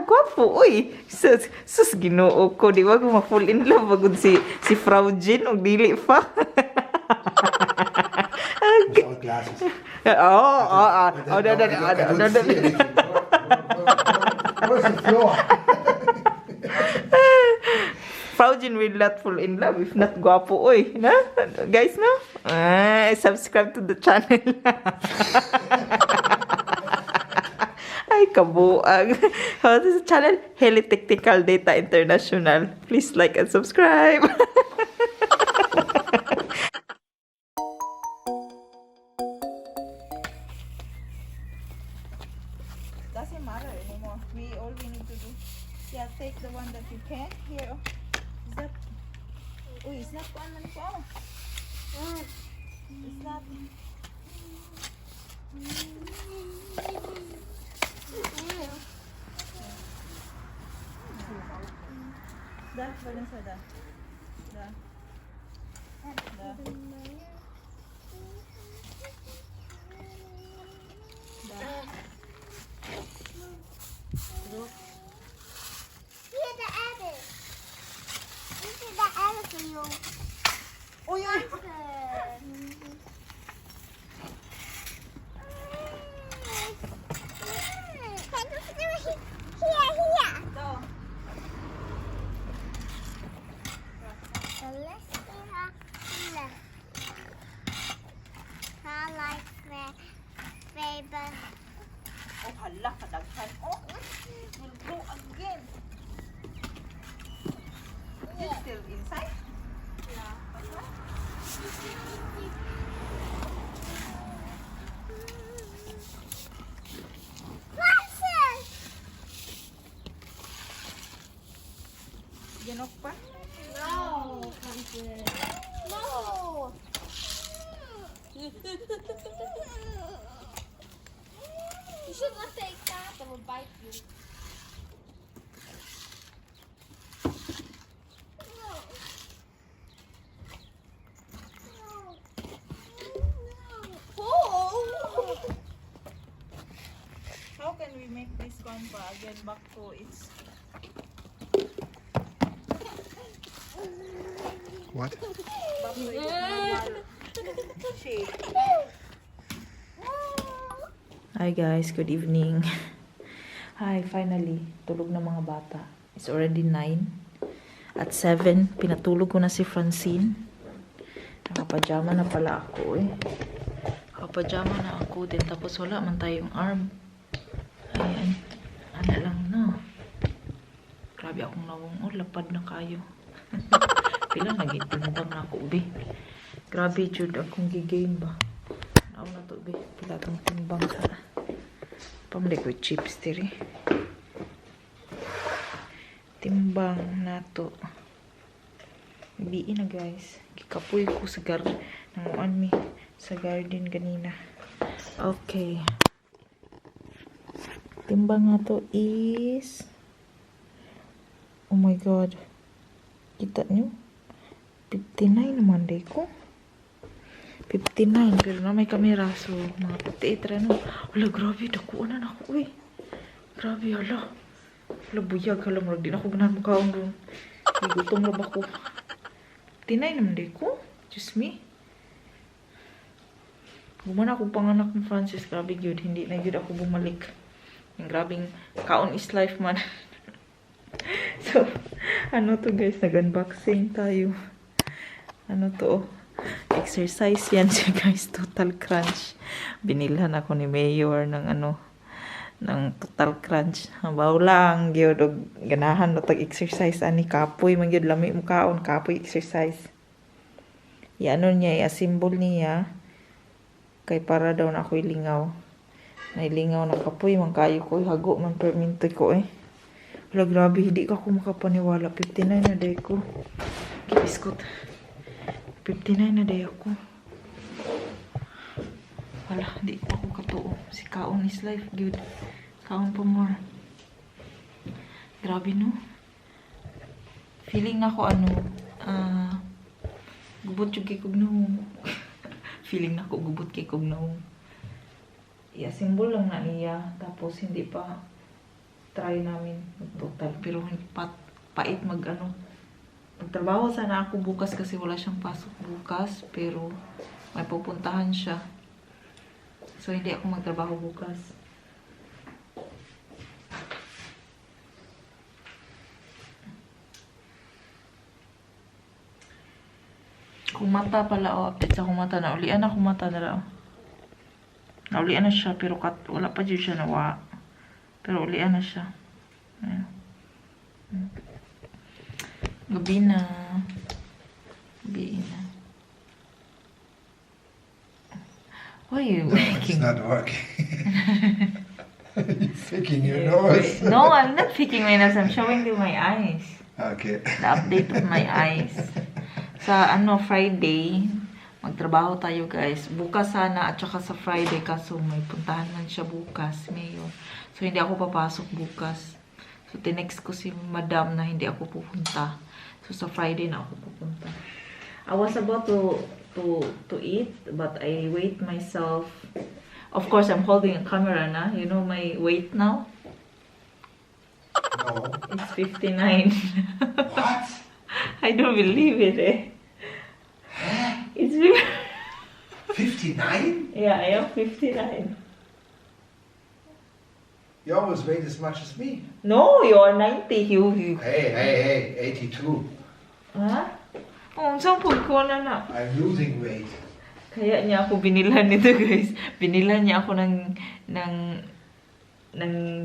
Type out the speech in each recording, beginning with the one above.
gwapo, uy. Sus, ginoo ko. Di ba kung ma-fall in love agad si FrauJene o dili pa. Without glasses. Where's the floor? FrauJene will not fall in love if not gwapo, uy. Na? Guys, no? Subscribe to the channel. Ay, kabuang. What is the channel? Heli Technical Data International. Please like and subscribe. Doesn't matter anymore. All we need to do. Yeah, take the one that you can. Here. Is that? Oh, it's not one man po. It's not. Dah, balance dah. Dah. Dah. Dah. Here's the edit. This is the edit for you. Uy, uy. Can you do it here? Ito. So let's see how left. I like the favorite. Oh, hala, kadaghan. Oh, will grow again. Is it still inside? Ginok pa? No, Francene. No. You should not take that. That will bite you. How can we make this one pa again back to its What? back to its normal shape? Hi guys, good evening. Hi, finally, tulog na mga bata. It's already 9. At 7, pinatulog ko na si Francene. Nakapajama na pala ako eh. Nakapajama na ako din. Tapos wala man tayong arm. Ayan. Ano lang na. Grabe akong nawong. Lapad na kayo. Pila nagitimbang na ako, be. Grabe, Jude. Akong gigame ba? Ako na to, be. Pila itong timbang sa pamalik with chips, tiri. Timbang na to. Biin na, guys. Kikapoy ko sa sa garden kanina. Okay. Timbang nga to is oh my god. Kita nyo? 59 naman day ko. 59. Pero na may kamera. So, mga 58 ano. Wala, grabe. Dakuan na ako eh. Grabe, hala. Wala, buyag. Hala, marag din ako ganahan mukhaon doon. Gutom na ba ko? 59 naman day ko. Just me. Gumana akong panganak ng Francis. Grabe, yun. Hindi na yun ako bumalik. Yung grabing kaon is life man. So, ano to guys, nag-unboxing tayo. Ano to? Exercise yan siya guys, Total Crunch. Binilhan ako ni Mayor ng ano, ng Total Crunch. Habaw lang, gyud og ganahan no tag-exercise ani kapoy man gyud lami mo kaon, kapoy exercise. Ano niya, i-assemble niya kay para daw na ako'y lingaw. Nailingaw ng kapoy, man kayo ko, hago man permintoy ko eh. Wala, grabe, hindi ka ako makapaniwala. 59 na day ko. Kibiskot. 59 na day ako. Wala, hindi ko ako katuo. Si kaon is life, good. Kaon pa more. Grabe, no? Feeling ako, ano, gubot yung kay Kugnahong. Feeling na ako, gubot kay Kugnahong. I-assemble lang na niya. Tapos, hindi pa try namin mag-total. Pero pait magtrabaho sana ako bukas kasi wala siyang pasok bukas. Pero may pupuntahan siya. So, hindi ako magtrabaho bukas. Kumata pala, update sa kumata. Naulian na kumata na lang. Naulian na siya, pero wala pa dyan siya nawa. Pero ulian na siya. Ayan. Gabi na. Gabi na. Why are you making? It's not working. You're picking your nose. No, I'm not picking my nose. I'm showing you my eyes. Okay. The update of my eyes. Sa Friday, magtrabaho tayo guys. Bukas sana at saka sa Friday kaso may puntahan man siya bukas, Mayor. So hindi ako papasok bukas. So tinext ko si Madam na hindi ako pupunta. So sa Friday na ako pupunta. I was about to eat but I weighed myself. Of course, I'm holding a camera na. You know my weight now? No. It's 59. What? I don't believe it, eh. It's 59? Yeah, I am 59. You almost weighed as much as me. No, you're 90. You. Hey, 82. Ha? Oh, saan po ko na. I'm losing weight. Kaya niya ako binilhan nito, guys. Binilhan niya ako ng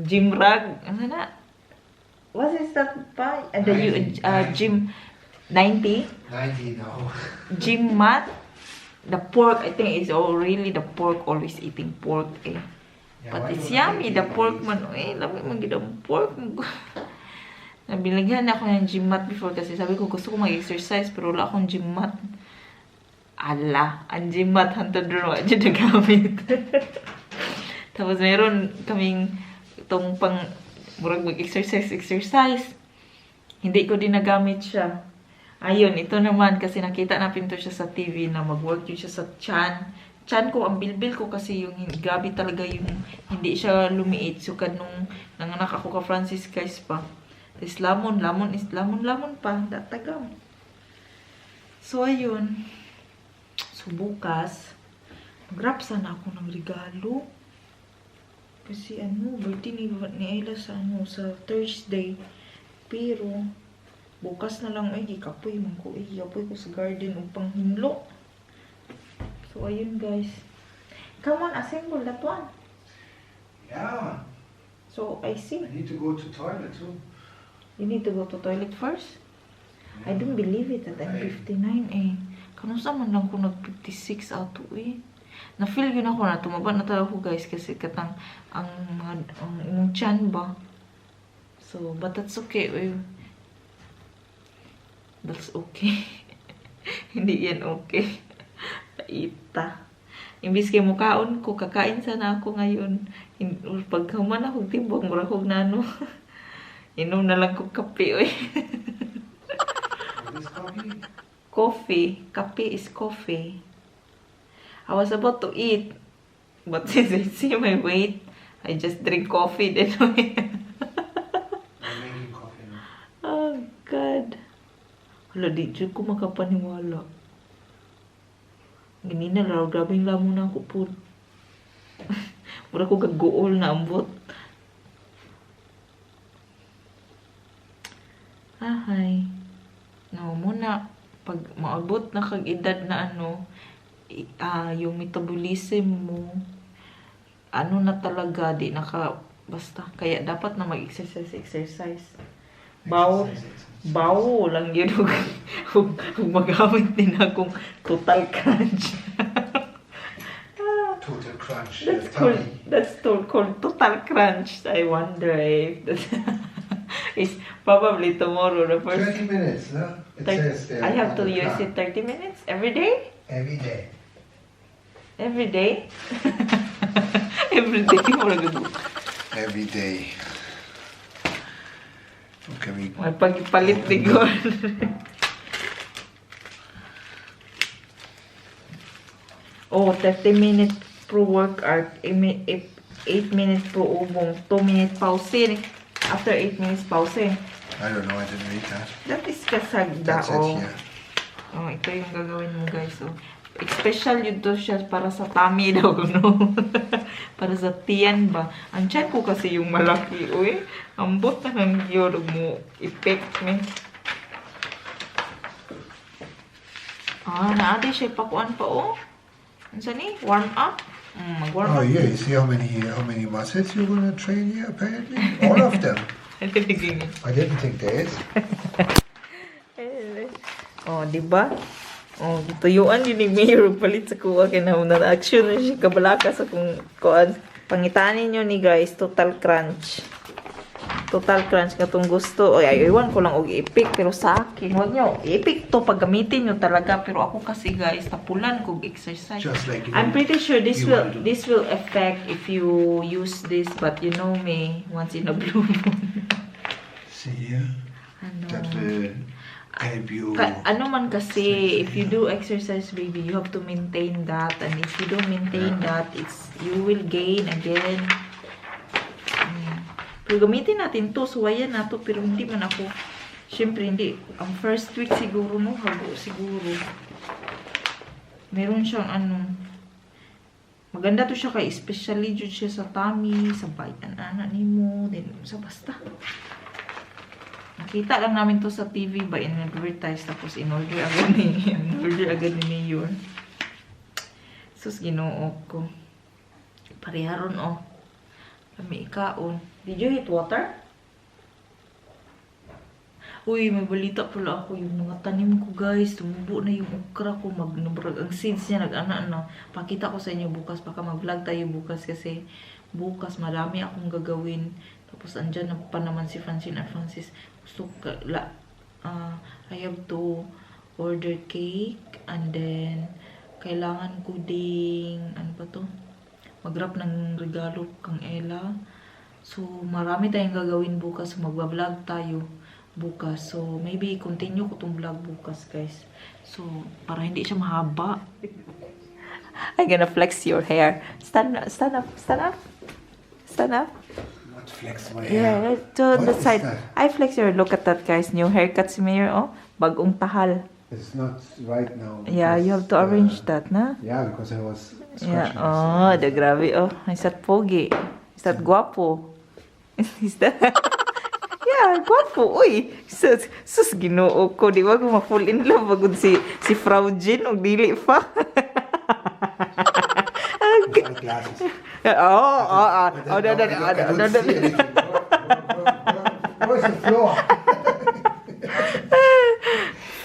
gym rag. Ano na? What is that pa? Gym 90? 90 now. Gym mat? The pork, I think it's really the pork. Always eating pork, eh. Yeah, But why it's don't I yummy, eat the it? pork man. Eh, lamig man gid ang pork. Nabilighan ako ng gym mat before kasi sabi ko gusto ko mag-exercise pero wala akong gym mat. Ala, ang gym mat hantod doon wala dyan nagamit. Tapos meron kaming itong pang murag mag-exercise. Hindi ko din nagamit siya. Ayun, ito naman kasi nakita natin to siya sa TV na mag-work yun siya sa chan ko, ang bilbil ko kasi yung grabe talaga yung hindi siya lumiit. So, nung nanganak ako ka Francis guys pa. Is lamon pa. Datagam. So, ayun. So, bukas, mag-wrap sana ako ng regalo. Kasi birthday ni Ayla sa sa Thursday. Pero, bukas na lang, kapoy man ko. Kapoy ko sa garden upang hinlo. So, ayun guys. Come on, assemble that one. Yeah. So, I see. I need to go to toilet too. You need to go to toilet first? I don't believe it that I'm 59 eh. Kanusa man lang ko nag-56 ato eh. Na-feel yun ako na tumaba na talaga ko guys kasi katang ang imong chan ba. So, but that's okay. That's okay. Hindi yan okay. Ita. Imbis kay mukaon ko, kakain sana ako ngayon. Pag human ako, timbang mura kong nano. Inom na lang ko kape, oy. What is coffee? Coffee. Kape is coffee. I was about to eat. But since I see my weight, I just drink coffee then. I'm making coffee now. Oh, God. Wala, di dyan ko makapaniwala. Ganina raw, grabing lamon na ako po. Mura ko gagool na ambot. Ahay. No, muna, pag maabot na kag-edad na yung metabolism mo, na talaga, di basta. Kaya dapat na mag-exercise. Bawo lang yun. Huwag magamit din akong total crunch. Total crunch. That's called total crunch. I wonder if that's it's probably tomorrow the first 30 minutes, no? It says there. I have to on the use clock. it 30 minutes every day? Every day. Every day? Every day. Every day. Okay, May pagpalit ni God. Oh, 30 minutes pro workout, 8 minutes pro ubong, 2 minutes pause. After 8 minutes, pause. I don't know, I didn't read that. That is kasagda, That's it, oh. yeah. Oh, ito yung gagawin mo, guys. So, special yun to siya para sa tummy daw, no? Para sa tiyan ba? Ang tiyan ko kasi yung malaki, uy. Ambot na ng yun mo. Effect me. Ah, naadi siya pakuan pa, oh. Ano sa ni? Warm up? Mag-warm Oh up. yeah, you see how many muscles you're gonna train here apparently? All of them. I didn't think there is. Oh, di ba? Oh, gituyuan yun ni Mayor palit sa kuha kay na action na siya kabalaka sa kuan. Pangitanin nyo ni guys, total crunch. Total crunch katong gusto. Oy, iwan ko lang og i-pick pero sa akin, wag nyo i-pick to pag gamitin nyo talaga pero ako kasi guys, tapulan kog exercise. Just like I'm pretty sure this will affect if you use this, but you know me, once in a blue moon. See here? Ano? That will help you. Ano man kasi, if you do exercise, baby, you have to maintain that. And if you don't maintain that, you will gain again. Pero gamitin natin to, suwayan na to, pero hindi man ako. Siyempre, hindi. Ang first week siguro, no? Hago siguro. Meron siyang ano. Maganda to siya kay, especially dyan siya sa tummy, sa bayan, anak ni mo, din sa basta. Nakita lang namin to sa TV ba, in-advertise, tapos in-order agad ni Mayor. Sus, ginoo ko. Pariharon, oh. Kami ikaon. Did you hit water? Uy, may balita pala ako. Yung mga tanim ko, guys. Tumubo na yung okra ko. Magnabrag ang seeds niya. Nag-ana na. Pakita ko sa inyo bukas. Baka mag-vlog tayo bukas. Kasi bukas marami akong gagawin. Tapos andyan na pa naman si Francene at Francis. Gusto ko, I have to order cake. And then, kailangan ko ding, ano ba to? Mag-wrap ng regalo kang Ella. So, marami tayong gagawin bukas. Magbablog tayo bukas. So, maybe continue ko tong vlog bukas, guys. So, para hindi siya mahaba. I'm gonna flex your hair. Stand up, stand up, stand up. Stand up. Not flex my hair. Yeah, to What the is side. that? I flex your, look at that, guys. New haircut si Mayor, oh. Bagong tahal. It's not right now. Yeah, you have to arrange that, na? Yeah, because I was Yeah, scratching oh, myself. the grabe, oh. Is that pogi? Is that guapo? Is that... yeah, guapo, uy. Sus, ginoo ko. Di ba kung ma-fall in love agad si FrauJene o dili pa? Glasses. No. Where's the floor?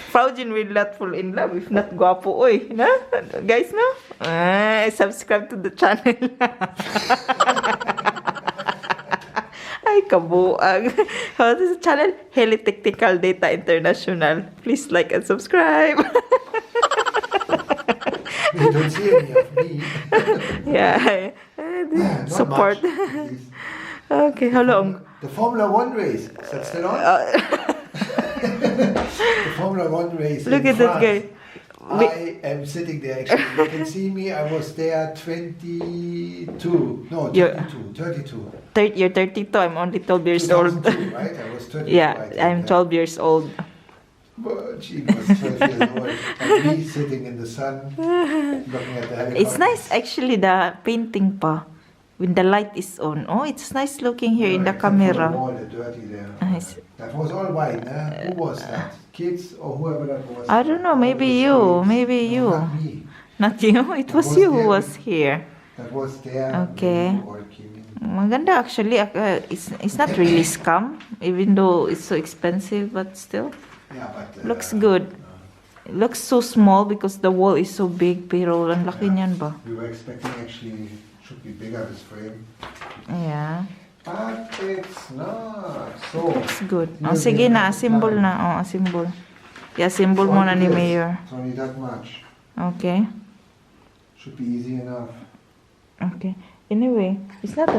FrauJene will not fall in love if not guapo, oy. Na? Guys, no? Subscribe to the channel. Ay, kabuang. What is the channel? Heli Technical Data International. Please like and subscribe. You don't see any of me. Yeah. Not Support. much. Okay, how long? The Formula 1 race. Is that still on? The Formula 1 race. Look in at that France. guy. I am sitting there actually. You can see me. I was there 22. No, 32. You're 32. I'm only 12 years old. 2002, right? I was 32. Yeah, I think, I'm 12 years old. But she was 12 years old. And me sitting in the sun, looking at the helicopter. It's nice actually, the painting pa. When the light is on. Oh, it's nice looking here in the Except for the camera. wall, the dirty there. Nice. That was all white. Who was that? Kids or whoever that was? I don't know, maybe All the you, screens. maybe No, you. not me. Not you, it was you who was here. That was there. Okay. when you all came in. Maganda actually. It's not really scam, even though it's so expensive, but still. Yeah, but Looks good. It looks so small because the wall is so big, pero ang laki niyan ba? We were expecting actually should be bigger this frame, Yeah. but it's not. So Looks good. Oh, sige na, assemble na. Oh, assemble. I-assemble mo na ni Mayor. It's only that much. Okay. Should be easy enough. Okay. Anyway, it's not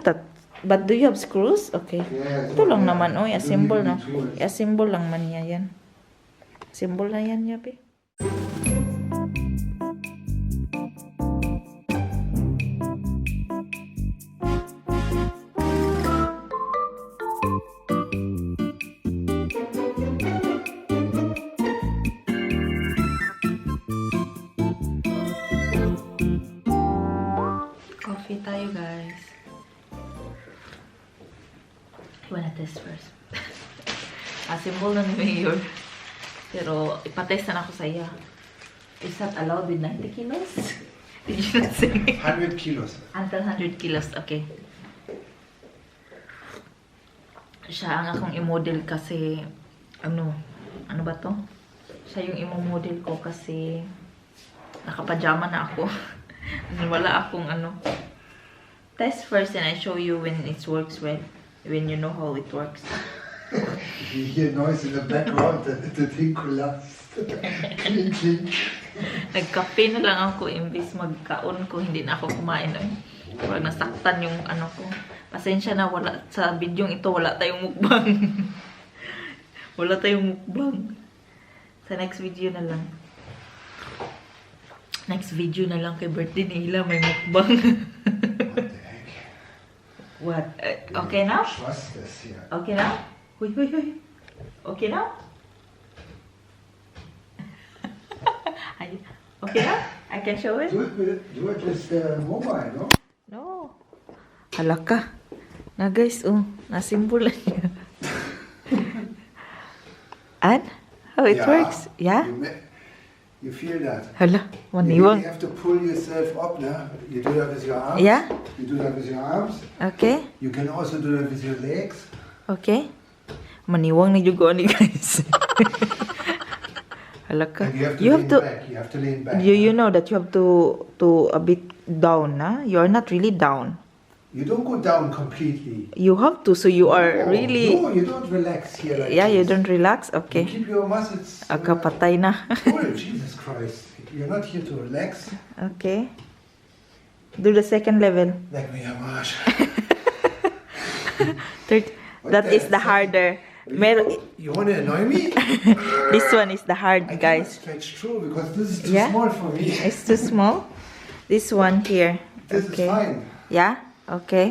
that. But do you have screws? Okay. Yeah, Ito lang naman, oh, You i-assemble don't na. need tools. I-assemble lang man niya yan. Assemble na yan, yabi. Coffee tayo, guys. You wanna test first? Symbol na ni Mayor. Pero, ipatest na ako sa iya. Is that allowed with 90 kilos? Did you not say? 100 kilos. Until 100 kilos, okay. Siya ang akong i-model kasi, ano ba to? Siya yung i-model ko kasi nakapajama na ako. Wala akong ano. Test first and I show you when it works well. When you know how it works. You hear noise in the background, the thing collapsed. Clink, clink. Nagkape na lang ako imbis magkaon ko, hindi na ako kumain. Pag nasaktan yung ano ko. Pasensya na, wala sa bidyong ito, wala tayong mukbang. Wala tayong mukbang. Sa next video na lang. Next video na lang kay birthday nila, may mukbang. What? Okay now? Trust this here. Okay now? Huy. Okay now? Okay now? I can show it? Do it with the mobile, no? No. Hala ka. Na guys, nasimbolan niya. And? How it works? Yeah? You feel that? Hala, You maniwang. have to pull yourself up now. You do that with your arms. Yeah? You do that with your arms. Okay. You can also do that with your legs. Okay. Maniwang na jugo ni guys. Hala ka. And you have to lean back. You have to lean back. You know that you have to a bit down, huh? You are not really down. You don't go down completely. You have to, so you are really... No, you don't relax here like Yeah, you this. don't relax? Okay. You keep your muscles Aga, patay na. full. Jesus Christ. You're not here to relax. Okay. Do the second level. Like me, Amash. Third. That is the harder. You want to annoy me? This one is the hard, I cannot guys. stretch through because this is too Yeah? small for me. It's too small. This one here. This is Okay. fine. Yeah? Okay.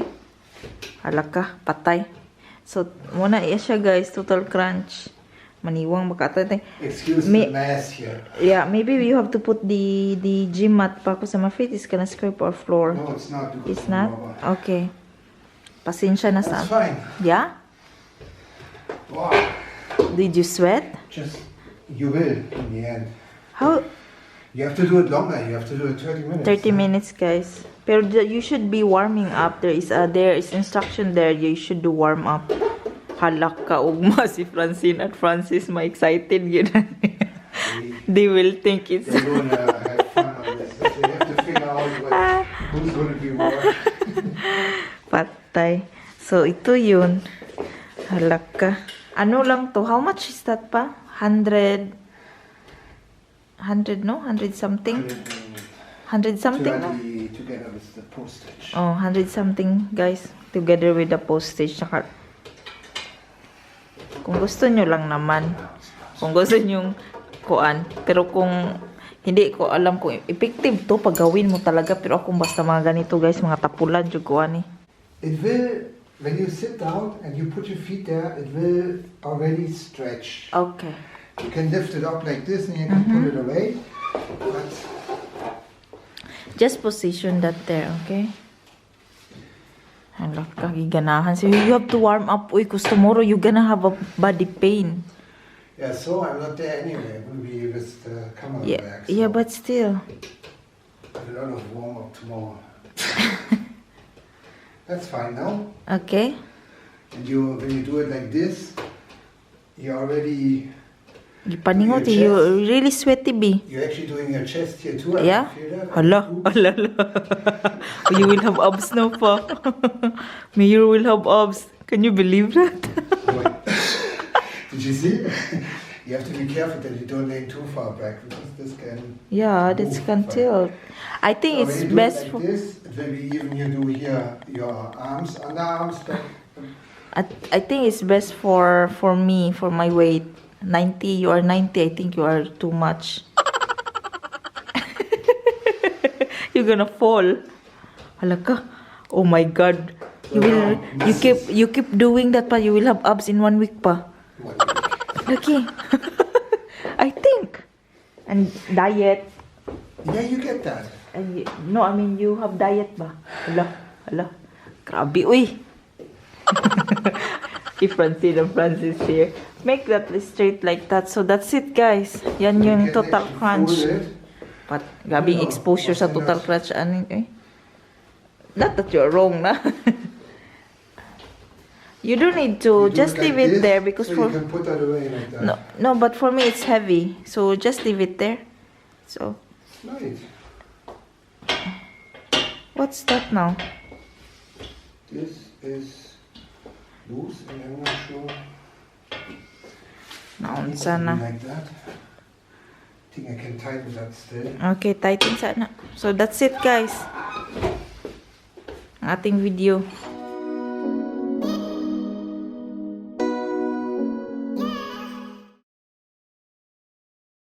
Hala ka, patay. So, muna iya siya, guys. Total crunch. Maniwang makatay. Excuse the mess here. Yeah, maybe you have to put the gym mat pa ko sa my feet. It's gonna scrape our floor. No, it's not. because It's not? rubber. Okay. Pasensya na sa... That's fine. Yeah? Wow. Did you sweat? You will in the end. How? You have to do it longer. You have to do it 30 minutes. 30 minutes, guys. Pero you should be warming up. There is instruction there. You should do warm up. Halak ka ugma si Francine at Francis. Ma-excited yun. They will think it's... They're going to have fun on this. They have to figure out who's going to be what. Patay. So, ito yun. Halak ka. Ano lang to? How much is that pa? 100 no? 100 something? 100 something no? Together with the postage. Oh, 100 something, guys. Together with the postage. Saka, kung gusto nyo lang naman. Kung gusto nyo kuan. Pero kung hindi ko alam kung effective to, pag gawin mo talaga. Pero akong basta mga ganito, guys, mga tapulan yung kuan eh. It will, when you sit down and you put your feet there, it will already stretch. Okay. You can lift it up like this and you can put it away. But Just position that there, okay? Hala ka, giganahan. So you have to warm up. Uy, cause tomorrow you're gonna have a body pain. yeah, so I'm not there anyway. It will be with the camera Yeah, back. yeah, so but still. a lot of warm up tomorrow. That's fine now. Okay. And when you do it like this, you already, Gipaningot, Your you really sweaty, B. you're actually doing your chest here too. I Yeah? can feel that. Hala, Oops. hala. You will have abs now pa. Mayor will have abs. Can you believe that? Wait. Did you see? You have to be careful that you don't lean too far back because this can. Yeah, that's move can far. tilt. I think So it's when you do best it for... like this, it will be even you do here your arms, underarms, back. I think it's best for me, for my weight. 90, you are 90. I think you are too much. You're gonna fall. Hala ka. Oh my God. You will, you keep doing that pa, you will have abs in 1 week pa. Okay. I think. And diet. Yeah, you get that. And no, I mean, you have diet ba? Hala. Grabe, uy. If Francine and Francis here. Make that straight like that. So that's it, guys. Yan yung You can total actually crunch. fold it. But gabing No, exposure sa okay, total not. crunch. Ano, eh? Not that you're wrong, na. You don't need to. You do Just like leave it this, there because so for... you can put that away like that. No, but for me it's heavy. So just leave it there. So, Right. what's that now? This is loose and I'm not sure. Naon It's sana. like that. I think I can tighten that still. Okay, tighten sana. So that's it, guys. Ang ating video.